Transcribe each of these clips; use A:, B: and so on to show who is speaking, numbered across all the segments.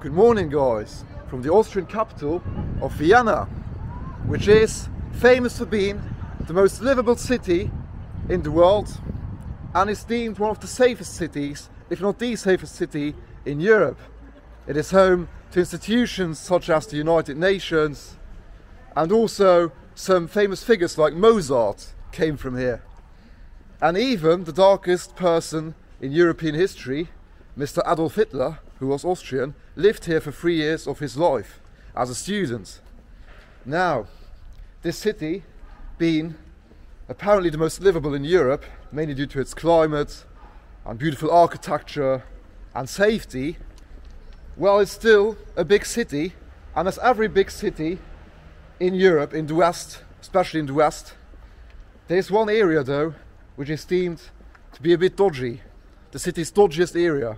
A: Good morning guys, from the Austrian capital of Vienna, which is famous for being the most livable city in the world and is deemed one of the safest cities, if not the safest city in Europe. It is home to institutions such as the United Nations, and also some famous figures like Mozart came from here. And even the darkest person in European history, Mr. Adolf Hitler, who was Austrian, lived here for 3 years of his life as a student. Now, this city, being apparently the most livable in Europe, mainly due to its climate and beautiful architecture and safety, well, it's still a big city, and as every big city in Europe, in the West, especially in the West, there's one area though which is deemed to be a bit dodgy, the city's dodgiest area.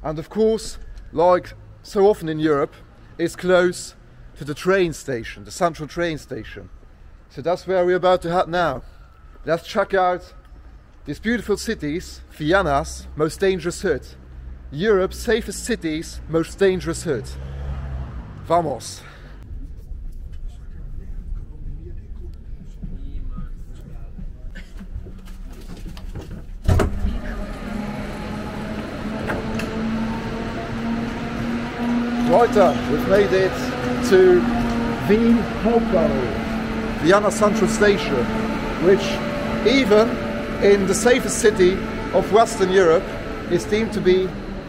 A: And of course, like so often in Europe, it's close to the train station, the central train station. So that's where we're about to head now. Let's check out this beautiful city's, Vienna's most dangerous hood. Europe's safest city's most dangerous hood. Vamos! Right then, we've made it to Wien Hauptbahnhof, Vienna Central Station, which even in the safest city of Western Europe is deemed to be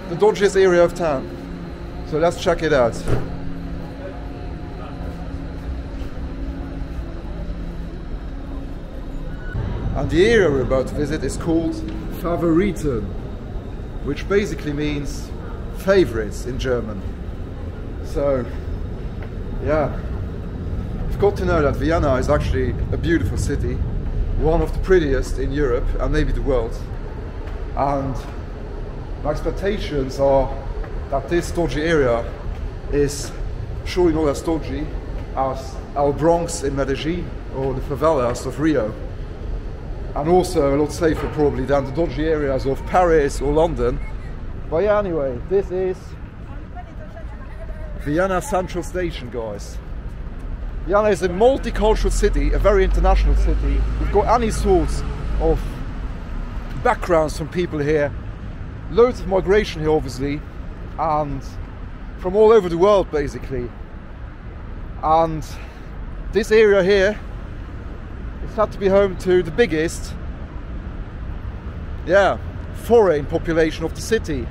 A: the dodgiest area of town. So let's check it out. And the area we're about to visit is called Favoriten, which basically means favorites in German. So, yeah, you've got to know that Vienna is actually a beautiful city, one of the prettiest in Europe and maybe the world. And my expectations are that this dodgy area is surely not as dodgy as El Bronx in Medellin or the favelas of Rio. And also a lot safer probably than the dodgy areas of Paris or London. But yeah, anyway, this is Vienna Central Station, guys. Vienna is a multicultural city, a very international city. We've got any sorts of backgrounds from people here. Loads of migration here, obviously, and from all over the world, basically. And this area here is said to be home to the biggest, foreign population of the city.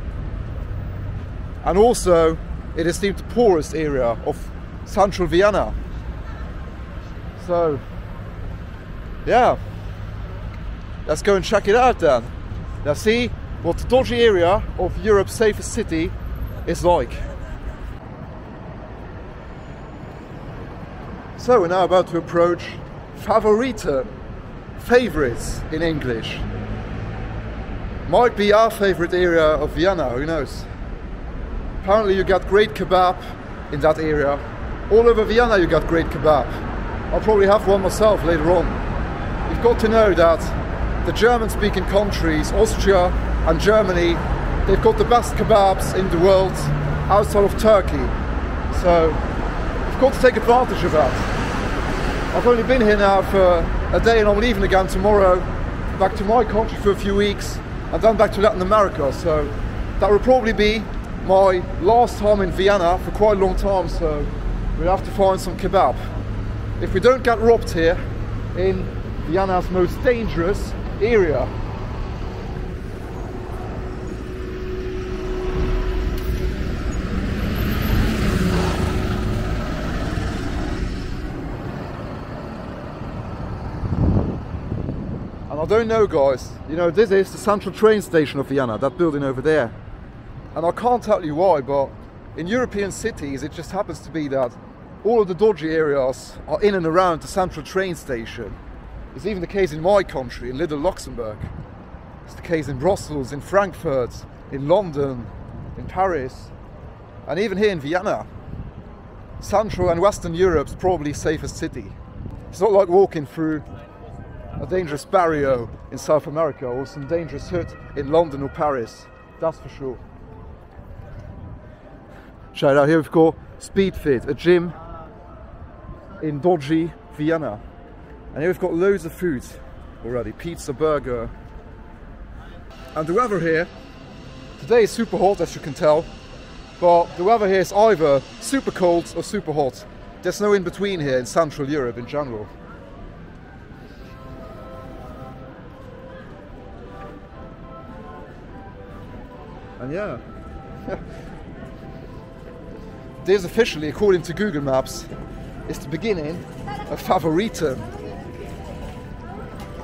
A: And also, it is deemed the poorest area of central Vienna. So, yeah, let's go and check it out then. Let's see what the dodgy area of Europe's safest city is like. So we're now about to approach Favoriten, favorites in English. Might be our favorite area of Vienna, who knows? Apparently you get great kebab in that area. All over Vienna you get great kebab. I'll probably have one myself later on. You've got to know that the German-speaking countries, Austria and Germany, they've got the best kebabs in the world outside of Turkey. So you've got to take advantage of that. I've only been here now for a day and I'm leaving again tomorrow, back to my country for a few weeks and then back to Latin America. So that will probably be my last time in Vienna for quite a long time, so we'll have to find some kebab. If we don't get robbed here in Vienna's most dangerous area. And I don't know, guys, you know, this is the central train station of Vienna, that building over there. And I can't tell you why, but in European cities it just happens to be that all of the dodgy areas are in and around the central train station. It's even the case in my country, in Little Luxembourg. It's the case in Brussels, in Frankfurt, in London, in Paris, and even here in Vienna. Central and Western Europe's probably safest city. It's not like walking through a dangerous barrio in South America or some dangerous hood in London or Paris, that's for sure. Check it out, here we've got Speedfit, a gym in dodgy Vienna. And here we've got loads of food already, pizza, burger. And the weather here, today is super hot as you can tell, but the weather here is either super cold or super hot. There's no in between here in Central Europe in general. And yeah, this officially, according to Google Maps, is the beginning of Favoriten.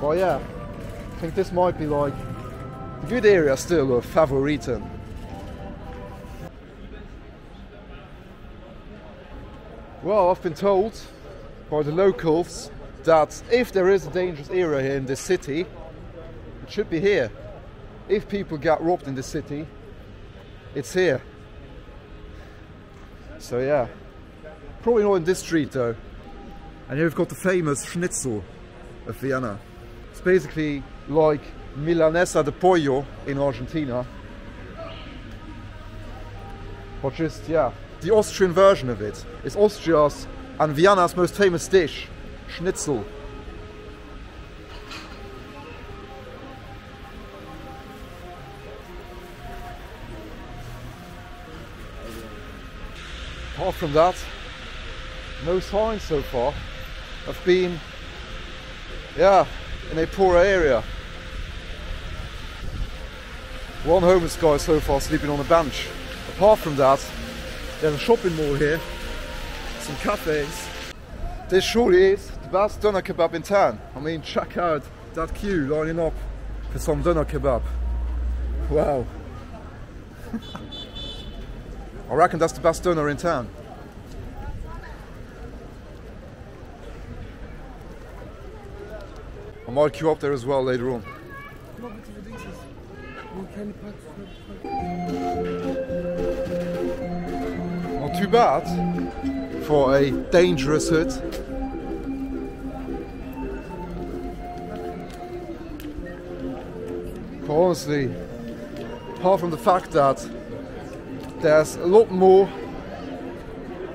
A: Well, yeah, I think this might be like a good area still of Favoriten. Well, I've been told by the locals that if there is a dangerous area here in this city, it should be here. If people get robbed in this city, it's here. So yeah, probably not in this street though. And here we've got the famous schnitzel of Vienna. It's basically like Milanesa de Pollo in Argentina. But just, yeah, the Austrian version of it. It's Austria's and Vienna's most famous dish, schnitzel. Apart from that, no signs so far of being, yeah, in a poorer area. One homeless guy so far sleeping on a bench. Apart from that, there's a shopping mall here, some cafes. This surely is the best doner kebab in town. I mean, check out that queue lining up for some doner kebab. Wow. I reckon that's the best doner in town. I might queue up there as well later on. Not too bad for a dangerous hut. But honestly, apart from the fact that there's a lot more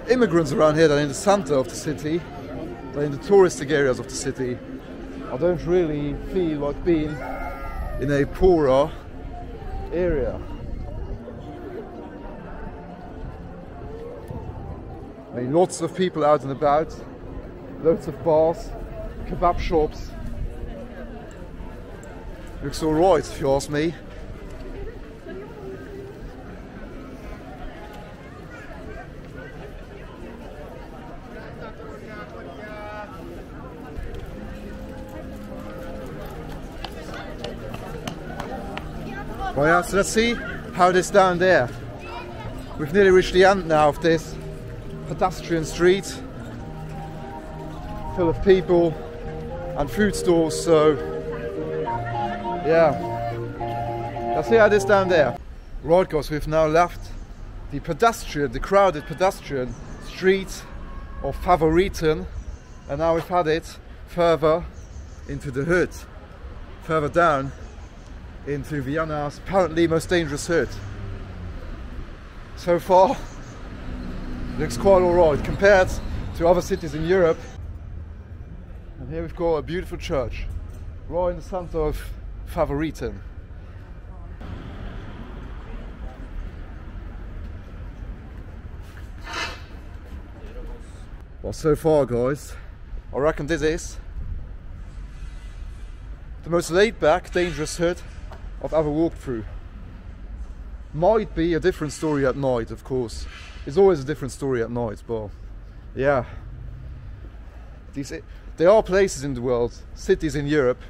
A: immigrants around here than in the center of the city, than in the touristic areas of the city, I don't really feel like being in a poorer area. I mean, lots of people out and about, loads of bars, kebab shops. Looks alright if you ask me. Well, yeah, so let's see how it is down there. We've nearly reached the end now of this pedestrian street, full of people and food stores, so yeah, let's see how it is down there. Right guys, we've now left the crowded pedestrian street of Favoriten, and now we've headed further into the hood, further down into Vienna's apparently most dangerous hood. So far, looks quite alright compared to other cities in Europe. And here we've got a beautiful church, right in the center of Favoriten. Well, so far guys, I reckon this is the most laid-back, dangerous hood I've ever walked through. Might be a different story at night, of course. It's always a different story at night, but yeah. There are places in the world, cities in Europe,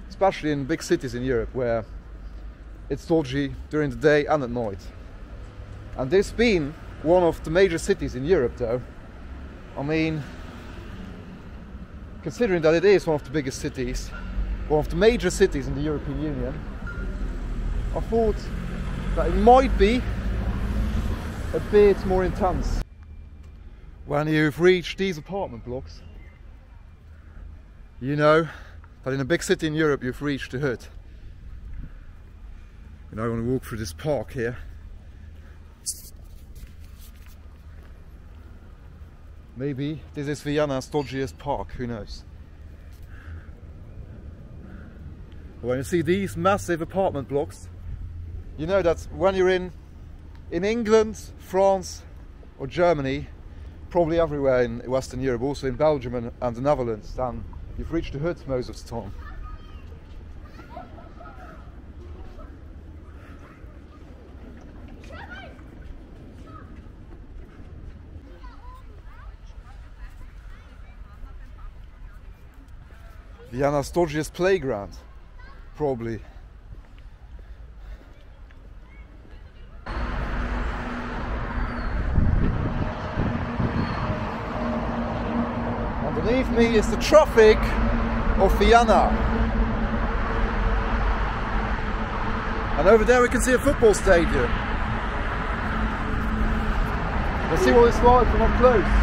A: especially in big cities in Europe, where it's dodgy during the day and at night. And this being one of the major cities in Europe though, I mean, considering that it is one of the biggest cities, one of the major cities in the European Union, I thought that it might be a bit more intense. When you've reached these apartment blocks, you know that in a big city in Europe you've reached the hood. And I want to walk through this park here. Maybe this is Vienna's dodgiest park, who knows. When you see these massive apartment blocks, you know that when you're in England, France or Germany, probably everywhere in Western Europe, also in Belgium and the Netherlands, then you've reached the hood most of the time. Vienna's dodgiest playground, probably. Underneath me is the traffic of Vienna. And over there we can see a football stadium. Let's see what it's like from up close.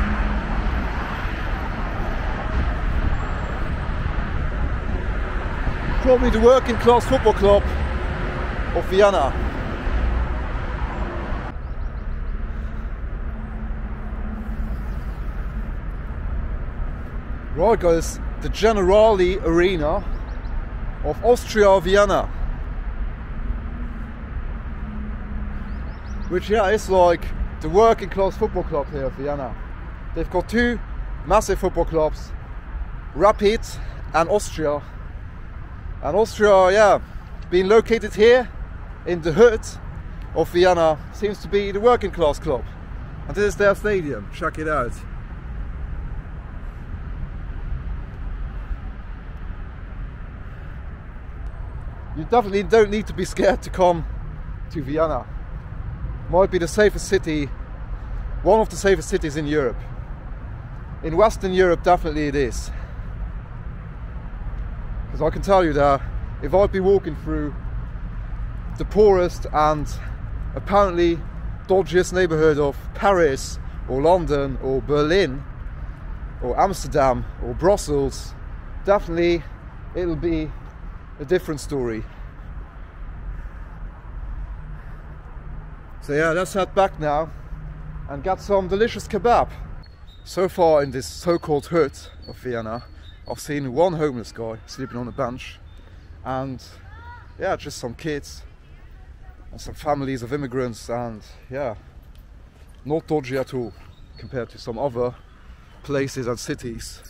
A: Probably the working class football club of Vienna. Right guys, the Generali Arena of Austria, Vienna. Which is like the working class football club here of Vienna. They've got two massive football clubs, Rapid and Austria. And Austria, being located here in the hood of Vienna, seems to be the working class club. And this is their stadium, check it out. You definitely don't need to be scared to come to Vienna. Might be the safest city, one of the safest cities in Europe. In Western Europe, definitely it is. Because I can tell you that if I'd be walking through the poorest and apparently dodgiest neighborhood of Paris or London or Berlin or Amsterdam or Brussels, definitely it'll be a different story. So yeah, let's head back now and get some delicious kebab. So far in this so-called hood of Vienna, I've seen one homeless guy sleeping on a bench, and yeah, just some kids and some families of immigrants, and yeah, not dodgy at all compared to some other places and cities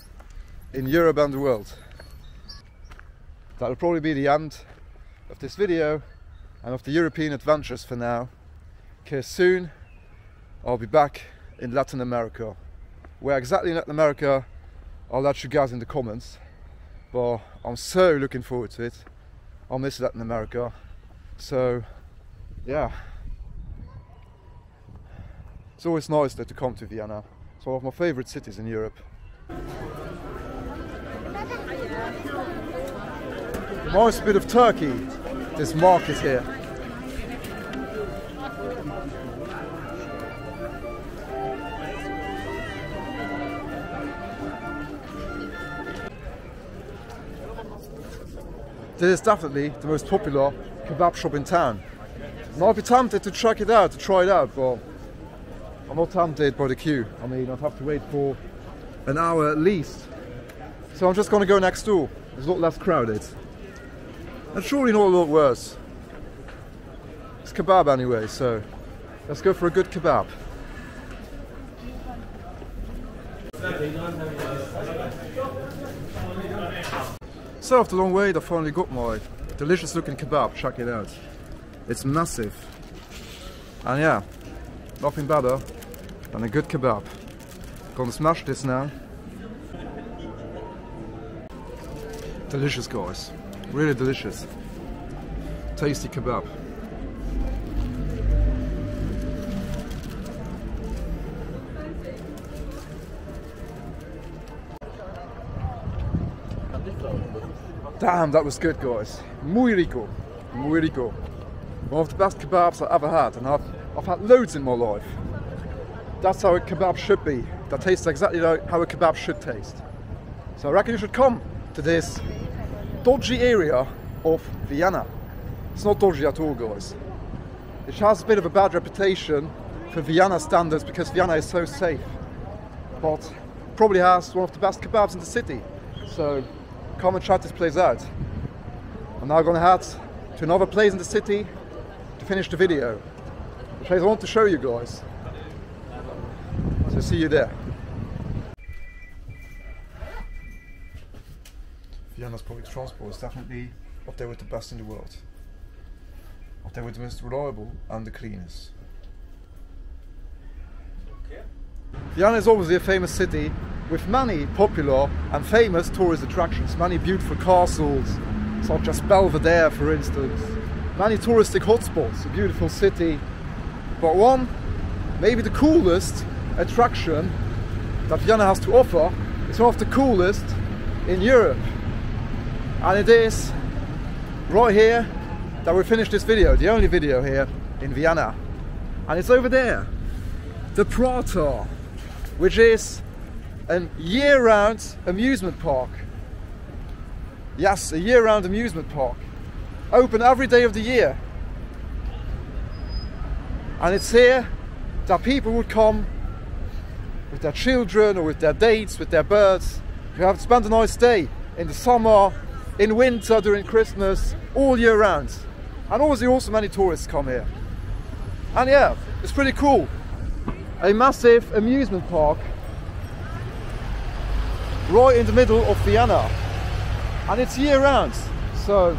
A: in Europe and the world. That'll probably be the end of this video and of the European adventures for now, because soon I'll be back in Latin America. Where exactly in Latin America, I'll let you guys in the comments, but I'm so looking forward to it. I'll miss Latin America, so yeah. It's always nice to come to Vienna. It's one of my favourite cities in Europe. Nice bit of Turkey, this market here. This is definitely the most popular kebab shop in town. And I'd be tempted to check it out, to try it out, but I'm not tempted by the queue. I mean, I'd have to wait for an hour at least. So I'm just going to go next door. It's a lot less crowded. And surely not a lot worse. It's kebab anyway, so let's go for a good kebab. So after a long wait, I finally got my delicious looking kebab. Check it out. It's massive. And yeah, nothing better than a good kebab. Gonna smash this now. Delicious guys. Really delicious. Tasty kebab. Damn, that was good guys. Muy rico. Muy rico. One of the best kebabs I ever had, and I've had loads in my life. That's how a kebab should be. That tastes exactly like how a kebab should taste. So I reckon you should come to this dodgy area of Vienna. It's not dodgy at all, guys. It has a bit of a bad reputation for Vienna standards because Vienna is so safe. but probably has one of the best kebabs in the city. So come and check this place out. I'm now gonna head to another place in the city to finish the video. The place I want to show you guys. So see you there. Vienna's public transport is definitely up there with the best in the world. Up there with the most reliable and the cleanest. Vienna is obviously a famous city with many popular and famous tourist attractions, many beautiful castles, such as Belvedere for instance, many touristic hotspots, a beautiful city. But one, maybe the coolest attraction that Vienna has to offer is one of the coolest in Europe. And it is right here that we finish this video, the only video here in Vienna. And it's over there, the Prater, which is a year-round amusement park. Yes, a year-round amusement park. Open every day of the year. And it's here that people would come with their children or with their dates, with their birds, who have spent a nice day in the summer, in winter, during Christmas, all year round. And obviously also many tourists come here. And yeah, it's pretty cool. A massive amusement park right in the middle of Vienna. And it's year round, so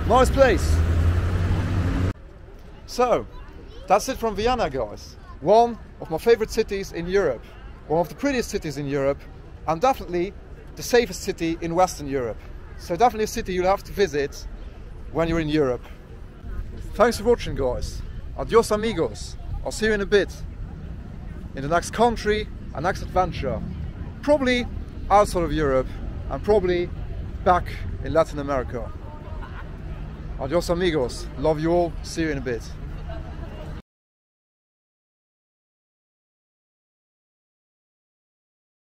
A: nice place. So, that's it from Vienna, guys. One of my favorite cities in Europe, one of the prettiest cities in Europe, and definitely the safest city in Western Europe. So definitely a city you'll have to visit when you're in Europe. Thanks for watching, guys. Adios amigos. I'll see you in a bit in the next country and next adventure. Probably outside of Europe and probably back in Latin America. Adios amigos. Love you all. See you in a bit.